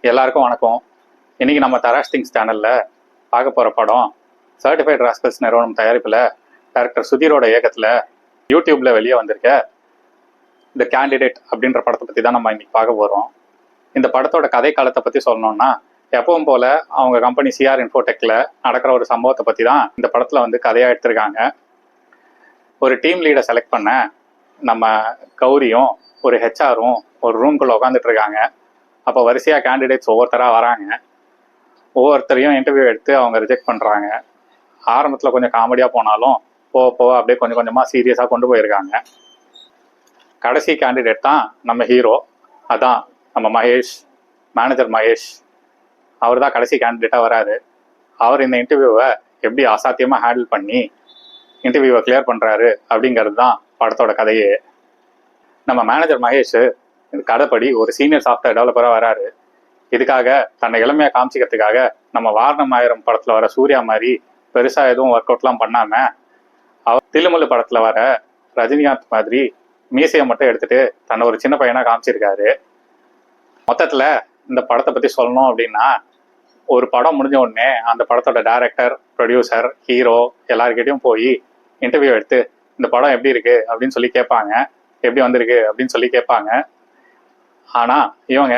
எல்லாருக்கும் வணக்கம். இன்னைக்கு நம்ம தராஷ் திங்ஸ் சேனல்ல பார்க்க போற படம் சர்டிஃபைட் ராஸ்கல்ஸ் நிறுவனம் தயாரிப்புல டைரக்டர் சுதீரோட இயக்கத்துல யூடியூப்ல வெளியே வந்திருக்க இந்த கேண்டிடேட் அப்படின்ற படத்தை பத்தி தான் நம்ம இன்னைக்கு பார்க்க போறோம். இந்த படத்தோட கதை காலத்தை பத்தி சொல்லணும்னா, எப்பவும் போல அவங்க கம்பெனி சிஆர் இன்ஃபோடெக்ல நடக்கிற ஒரு சம்பவத்தை பத்தி தான் இந்த படத்துல வந்து கதையா எடுத்திருக்காங்க. ஒரு டீம் லீடை செலக்ட் பண்ண நம்ம கௌரியும் ஒரு ஹெச்ஆரும் ஒரு ரூம்குள்ள உட்காந்துட்டு இருக்காங்க. அப்போ வரிசையாக கேண்டிடேட்ஸ் ஒவ்வொருத்தராக வராங்க. ஒவ்வொருத்தரையும் இன்டர்வியூ எடுத்து அவங்க ரிஜெக்ட் பண்ணுறாங்க. ஆரம்பத்தில் கொஞ்சம் காமெடியாக போனாலும் போக போக அப்படியே கொஞ்சம் கொஞ்சமாக சீரியஸாக கொண்டு போயிருக்காங்க. கடைசி கேண்டிடேட் தான் நம்ம ஹீரோ, அதான் நம்ம மகேஷ், மேனேஜர் மகேஷ். அவர் தான் கடைசி கேண்டிடேட்டாக வராரு. அவர் இந்த இன்டர்வியூவை எப்படி அசாத்தியமாக ஹேண்டில் பண்ணி இன்டர்வியூவை கிளியர் பண்ணுறாரு அப்படிங்கிறது தான் படத்தோட கதையே. நம்ம மேனேஜர் மகேஷ் இந்த கதைப்படி ஒரு சீனியர் சாஃப்ட்வேர் டெவலப்பராக வராரு. இதுக்காக தன்னை இளமையாக காமிச்சிக்கிறதுக்காக நம்ம வாரணம் ஆயிரம் படத்தில் வர சூர்யா மாதிரி பெருசாக எதுவும் ஒர்க் அவுட்லாம் பண்ணாமல் அவர் தில்லுமுல்லு படத்தில் வர ரஜினிகாந்த் மாதிரி மீசையை மட்டும் எடுத்துட்டு தன்னை ஒரு சின்ன பையனாக காமிச்சிருக்காரு. மொத்தத்தில் இந்த படத்தை பற்றி சொல்லணும் அப்படின்னா, ஒரு படம் முடிஞ்ச உடனே அந்த படத்தோட டைரக்டர், ப்ரொடியூசர், ஹீரோ எல்லாருக்கிட்டையும் போய் இன்டர்வியூ எடுத்து இந்த படம் எப்படி இருக்கு அப்படின்னு சொல்லி கேட்பாங்க, எப்படி வந்திருக்கு அப்படின்னு சொல்லி கேட்பாங்க. ஆனால் இவங்க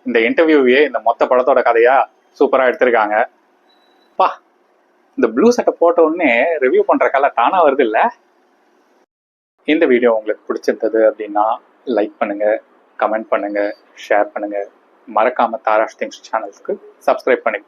இந்த இன்டர்வியூவே இந்த மொத்த படத்தோட கதையா சூப்பராக எடுத்திருக்காங்க. பா, இந்த ப்ளூ சட்டை போட்ட உடனே ரிவ்யூ பண்ணுற கலை தானா வருது இல்லை? இந்த வீடியோ உங்களுக்கு பிடிச்சிருந்தது அப்படின்னா லைக் பண்ணுங்க, கமெண்ட் பண்ணுங்க, ஷேர் பண்ணுங்க. மறக்காம தாராஷ் திங்ஸ் சேனலுக்கு சப்ஸ்கிரைப் பண்ணுங்க.